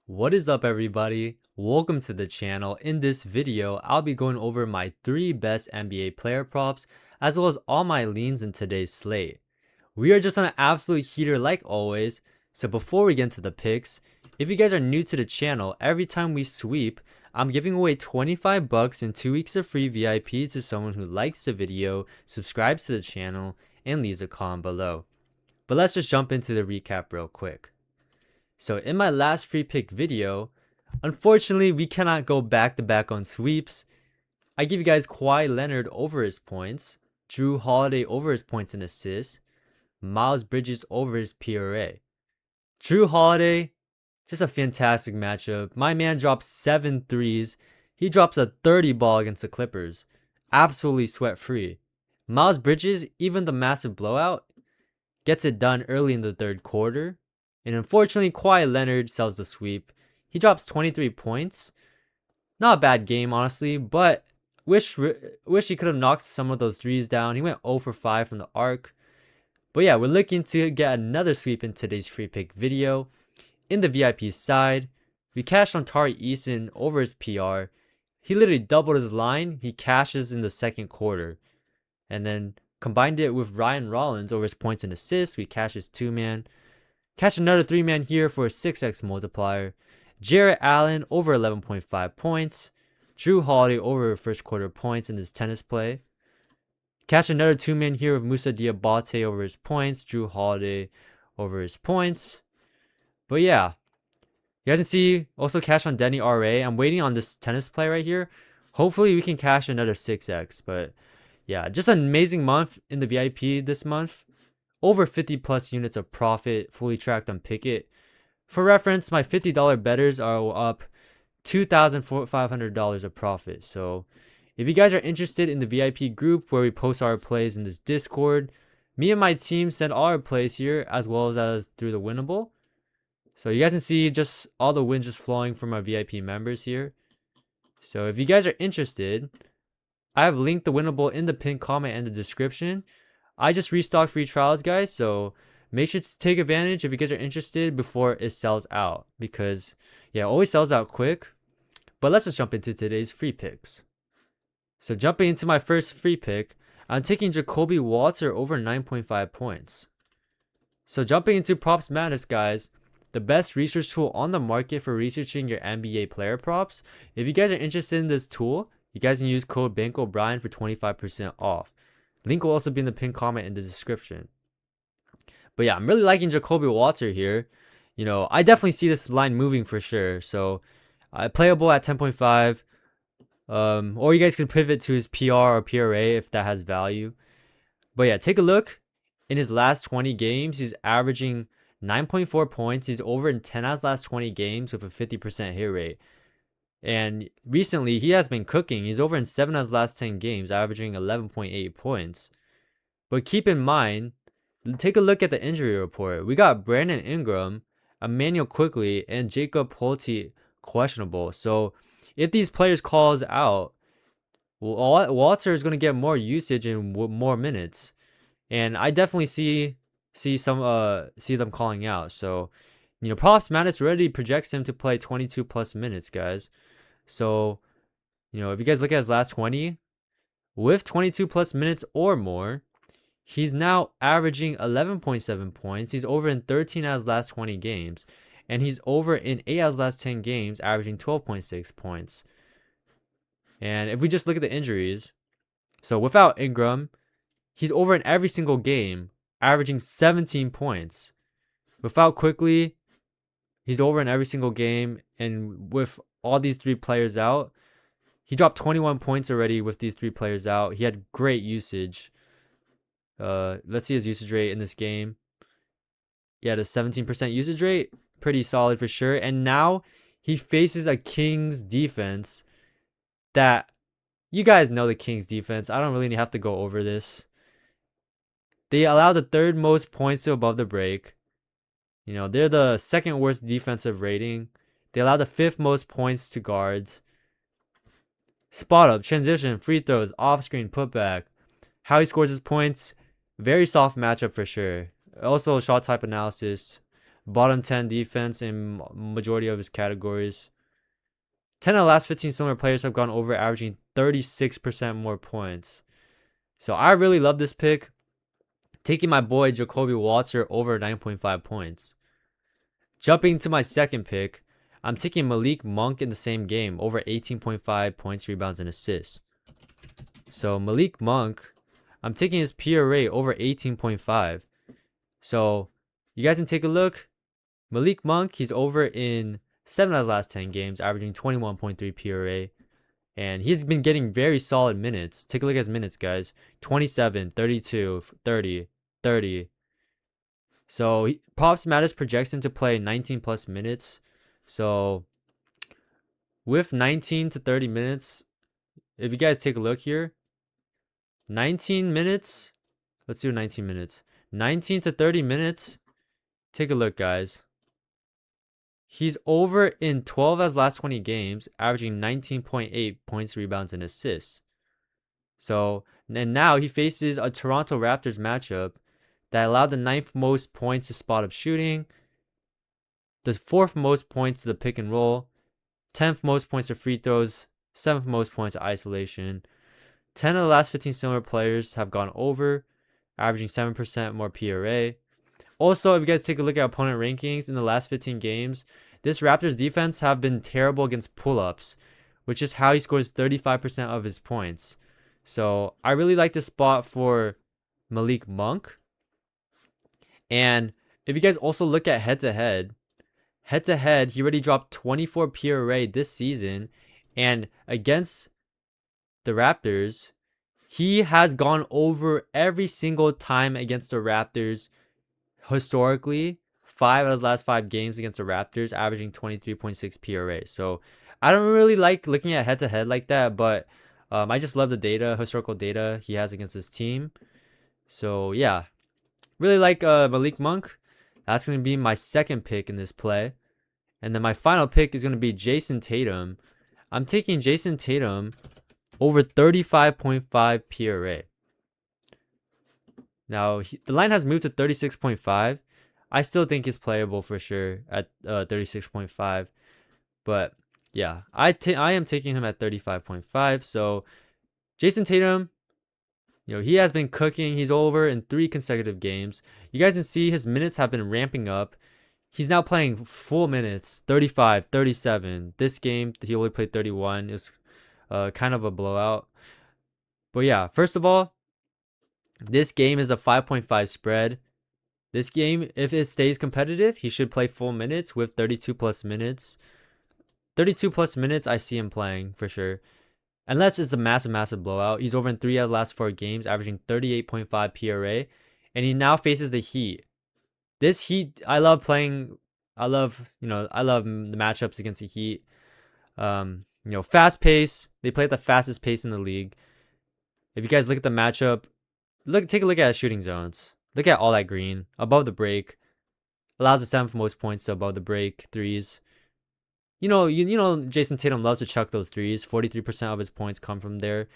What is up, everybody? Welcome to the channel. In this video, I'll be going over my 3 best NBA player props as well as all my leans in today's slate. We are just on an absolute heater like always, so before we get into the picks, if you guys are new to the channel, every time we sweep, I'm giving away 25 bucks and 2 weeks of free VIP to someone who likes the video, subscribes to the channel, and leaves a comment below. But let's just jump into the recap real quick. So in my last free pick video, unfortunately we cannot go back to back on sweeps. I give you guys Kawhi Leonard over his points, Drew Holiday over his points and assists, Miles Bridges over his PRA. Drew Holiday, just a fantastic matchup. My man drops 7 threes. He drops a 30 ball against the Clippers. Absolutely sweat free. Miles Bridges, even the massive blowout, gets it done early in the third quarter. And unfortunately, Kawhi Leonard sells the sweep. He drops 23 points. Not a bad game, honestly, but wish he could have knocked some of those threes down. He went 0 for 5 from the arc. But yeah, we're looking to get another sweep in today's free pick video. In the VIP side, we cashed on Tari Eason over his PR. He literally doubled his line. He cashes in the second quarter. And then combined it with Ryan Rollins over his points and assists. We cash his 2-man. Cash another 3-man here for a 6x multiplier. Jarrett Allen over 11.5 points. Drew Holiday over first quarter points in his tennis play. Cash another 2-man here with Musa Diabate over his points. Drew Holiday over his points. But yeah, you guys can see also cash on Denny RA. I'm waiting on this tennis play right here. Hopefully we can cash another 6x. But yeah, just an amazing month in the VIP this month. Over 50 plus units of profit, fully tracked on Pickett. For reference, my $50 bettors are up $2,500 of profit. So if you guys are interested in the VIP group where we post our plays in this Discord, me and my team send all our plays here as well as through the Winnable. So you guys can see just all the wins just flowing from our VIP members here. So if you guys are interested, I have linked the Winnable in the pinned comment and the description. I just restock free trials, guys, so make sure to take advantage if you guys are interested before it sells out, because yeah, it always sells out quick. But let's just jump into today's free picks. So jumping into my first free pick, I'm taking Jacoby Walter over 9.5 points. So jumping into Props Madness, guys, the best research tool on the market for researching your NBA player props. If you guys are interested in this tool, you guys can use code bankroll for 25% off. Link will also be in the pinned comment in the description. But yeah, I'm really liking Jacoby Walter here. You know, I definitely see this line moving for sure. So, playable at 10.5. Or you guys could pivot to his PR or PRA if that has value. But yeah, take a look. In his last 20 games, he's averaging 9.4 points. He's over in 10 out of his last 20 games with a 50% hit rate. And recently, he has been cooking. He's over in 7 of his last 10 games, averaging 11.8 points. But keep in mind, take a look at the injury report. We got Brandon Ingram, Emmanuel Quickly, and Jacob Holty questionable. So if these players calls out, Walter is going to get more usage and more minutes. And I definitely see them calling out. So, you know, Props Madness already projects him to play 22 plus minutes, guys. So, you know, if you guys look at his last 20, with 22 plus minutes or more, he's now averaging 11.7 points. He's over in 13 out of his last 20 games. And he's over in 8 out of his last 10 games, averaging 12.6 points. And if we just look at the injuries, so without Ingram, he's over in every single game, averaging 17 points. Without Quickly, he's over in every single game. And with all these 3 players out, he dropped 21 points already with these 3 players out. He had great usage. Let's see his usage rate in this game. He had a 17% usage rate. Pretty solid for sure. And now he faces a Kings defense that, you guys know the Kings defense. I don't really have to go over this. They allow the 3rd most points to above the break. You know, they're the 2nd worst defensive rating. They allow the 5th most points to guards. Spot up, transition, free throws, off screen, putback. How he scores his points, very soft matchup for sure. Also, shot type analysis, bottom 10 defense in majority of his categories. 10 of the last 15 similar players have gone over, averaging 36% more points. So I really love this pick. Taking my boy Jacoby Walter over 9.5 points. Jumping to my second pick, I'm taking Malik Monk in the same game over 18.5 points, rebounds, and assists. So Malik Monk, I'm taking his PRA over 18.5. So you guys can take a look. Malik Monk, he's over in 7 of his last 10 games, averaging 21.3 PRA. And he's been getting very solid minutes. Take a look at his minutes, guys. 27, 32, 30, 30. So Props Matters projects him to play 19 plus minutes. So with 19 to 30 minutes, if you guys take a look here, 19 minutes, let's do 19 minutes. 19 to 30 minutes, take a look, guys. He's over in 12 of his last 20 games, averaging 19.8 points, rebounds, and assists. So, and now he faces a Toronto Raptors matchup that allowed the 9th most points to spot up shooting, the 4th most points to the pick and roll, 10th most points to free throws, 7th most points to isolation. 10 of the last 15 similar players have gone over, averaging 7% more PRA. Also, if you guys take a look at opponent rankings in the last 15 games, this Raptors defense have been terrible against pull-ups, which is how he scores 35% of his points. So I really like this spot for Malik Monk. And if you guys also look at head-to-head, he already dropped 24 PRA this season. And against the Raptors, he has gone over every single time against the Raptors. Historically, 5 out of his last 5 games against the Raptors, averaging 23.6 PRA. So I don't really like looking at head-to-head like that, but I just love the data, historical data he has against his team. So yeah, really like Malik Monk. That's going to be my second pick in this play. And then my final pick is going to be Jayson Tatum. I'm taking Jayson Tatum over 35.5 PRA. Now, the line has moved to 36.5. I still think he's playable for sure at 36.5. But yeah, I am taking him at 35.5. So Jayson Tatum, he has been cooking. He's over in 3 consecutive games. You guys can see his minutes have been ramping up. He's now playing full minutes, 35, 37. This game, he only played 31. It's kind of a blowout. But yeah, first of all, this game is a 5.5 spread. This game, if it stays competitive, he should play full minutes with 32 plus minutes. 32 plus minutes, I see him playing for sure. Unless it's a massive blowout. He's over in 3 out of the last 4 games, averaging 38.5 PRA. And he now faces the Heat. This Heat, I love playing. I love the matchups against the Heat. Fast pace. They play at the fastest pace in the league. If you guys look at the matchup, take a look at his shooting zones. Look at all that green above the break. Allows the 7th most points to above the break threes. Jayson Tatum loves to chuck those threes. 43% of his points come from there.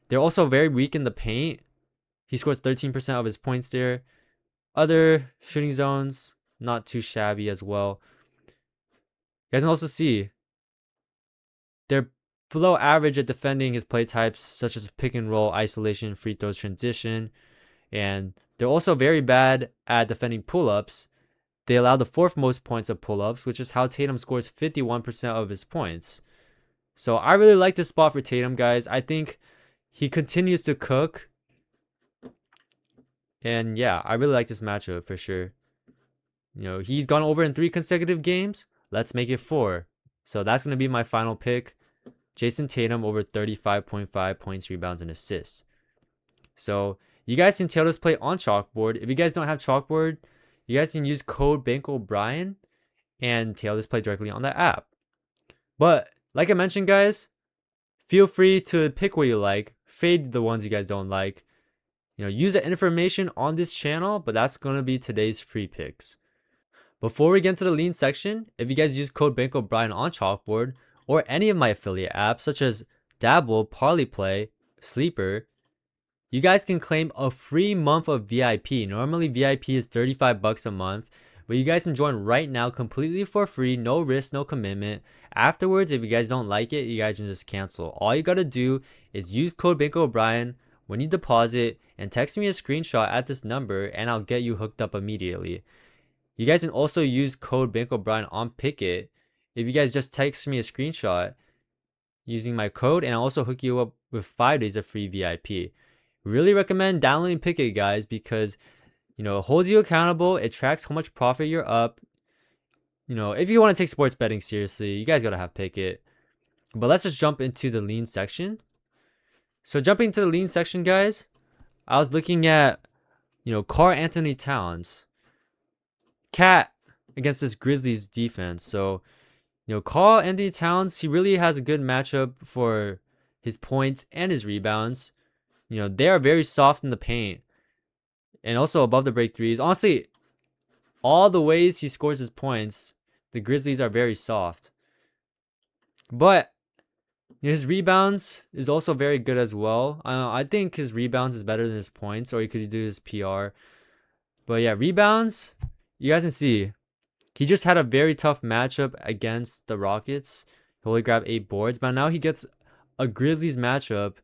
They're also very weak in the paint. He scores 13% of his points there. Other shooting zones, not too shabby as well. You guys can also see they're below average at defending his play types such as pick and roll, isolation, free throws, transition. And they're also very bad at defending pull-ups. They allow the 4th most points of pull-ups, which is how Tatum scores 51% of his points. So I really like this spot for Tatum, guys. I think he continues to cook. And yeah, I really like this matchup for sure. He's gone over in 3 consecutive games. Let's make it 4. So that's going to be my final pick. Jayson Tatum over 35.5 points, rebounds, and assists. So you guys can tail this play on Chalkboard. If you guys don't have Chalkboard, you guys can use code bankroll and tail this play directly on the app. But like I mentioned, guys, feel free to pick what you like. Fade the ones you guys don't like. Use the information on this channel, but that's going to be today's free picks. Before we get into the lean section, if you guys use code bankroll on Chalkboard or any of my affiliate apps such as Dabble, Parlay Play, Sleeper, you guys can claim a free month of VIP. Normally VIP is $35 a month, But you guys can join right now completely for free, no risk, no commitment. Afterwards, if you guys don't like it, you guys can just cancel. All you gotta do is use code BankrollBrian when you deposit and text me a screenshot at this number and I'll get you hooked up immediately. You guys can also use code BankrollBrian on Picket if you guys just text me a screenshot using my code, and I'll also hook you up with 5 days of free VIP. Really recommend downloading Picket, guys, because it holds you accountable. It tracks how much profit you're up. If you want to take sports betting seriously, you guys gotta have Picket. But let's just jump into the lean section. So jumping to the lean section, guys, I was looking at Karl Anthony Towns, Cat against this Grizzlies defense. So Karl Anthony Towns, he really has a good matchup for his points and his rebounds. They are very soft in the paint and also above the break threes. Honestly, all the ways he scores his points, the Grizzlies are very soft. But his rebounds is also very good as well. I think his rebounds is better than his points, or he could do his PR. But yeah, rebounds, you guys can see, he just had a very tough matchup against the Rockets. He only grabbed 8 boards, but now he gets a Grizzlies matchup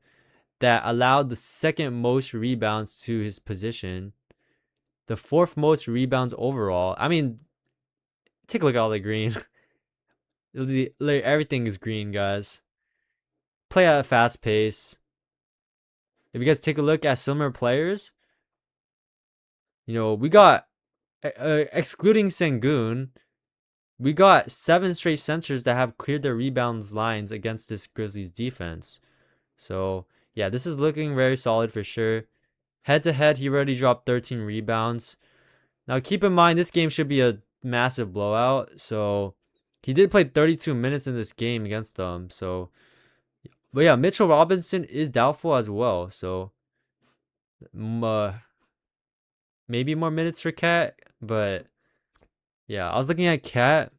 that allowed the second most rebounds to his position, the 4th most rebounds overall. I mean, take a look at all the green. Everything is green, guys. Play at a fast pace. If you guys take a look at similar players, we got, excluding Sengun, we got 7 straight centers that have cleared their rebounds lines against this Grizzlies defense. So yeah, this is looking very solid for sure. Head to head, he already dropped 13 rebounds. Now keep in mind, this game should be a massive blowout. So he did play 32 minutes in this game against them. But yeah, Mitchell Robinson is doubtful as well. So maybe more minutes for Cat. But yeah, I was looking at Cat.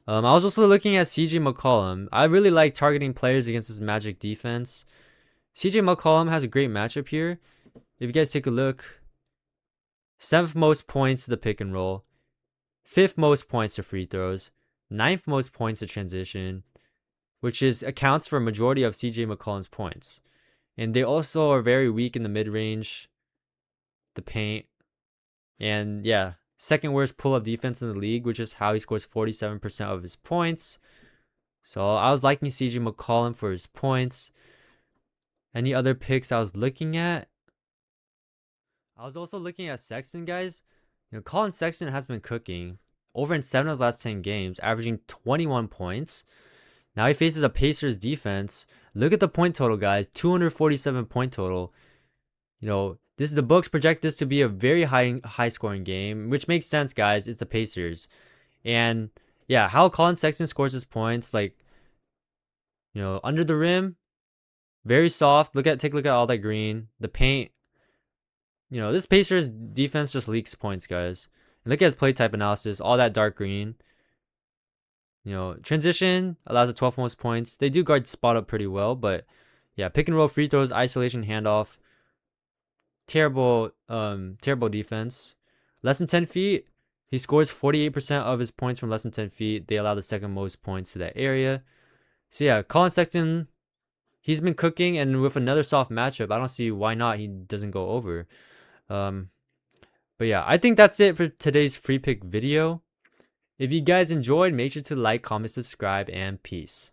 I was also looking at CJ McCollum. I really like targeting players against this Magic defense. CJ McCollum has a great matchup here. If you guys take a look, 7th most points to the pick and roll, 5th most points to free throws, 9th most points to transition, which accounts for a majority of CJ McCollum's points. And they also are very weak in the mid-range, the paint, and yeah, 2nd worst pull-up defense in the league, which is how he scores 47% of his points. So I was liking CJ McCollum for his points. Any other picks I was looking at? I was also looking at Sexton, guys. Colin Sexton has been cooking. Over in 7 of his last 10 games, averaging 21 points. Now he faces a Pacers defense. Look at the point total, guys. 247 point total. The books project this to be a very high scoring game, which makes sense, guys. It's the Pacers. And yeah, how Colin Sexton scores his points, under the rim, very soft. Take a look at all that green. The paint. This Pacers defense just leaks points, guys. And look at his play type analysis, all that dark green. Transition allows the 12th most points. They do guard spot up pretty well, but yeah, pick and roll, free throws, isolation, handoff. Terrible defense. Less than 10 feet, he scores 48% of his points from less than 10 feet. They allow the 2nd most points to that area. So yeah, Colin Sexton, he's been cooking, and with another soft matchup, I don't see why not he doesn't go over. But yeah, I think that's it for today's free pick video. If you guys enjoyed, make sure to like, comment, subscribe, and peace.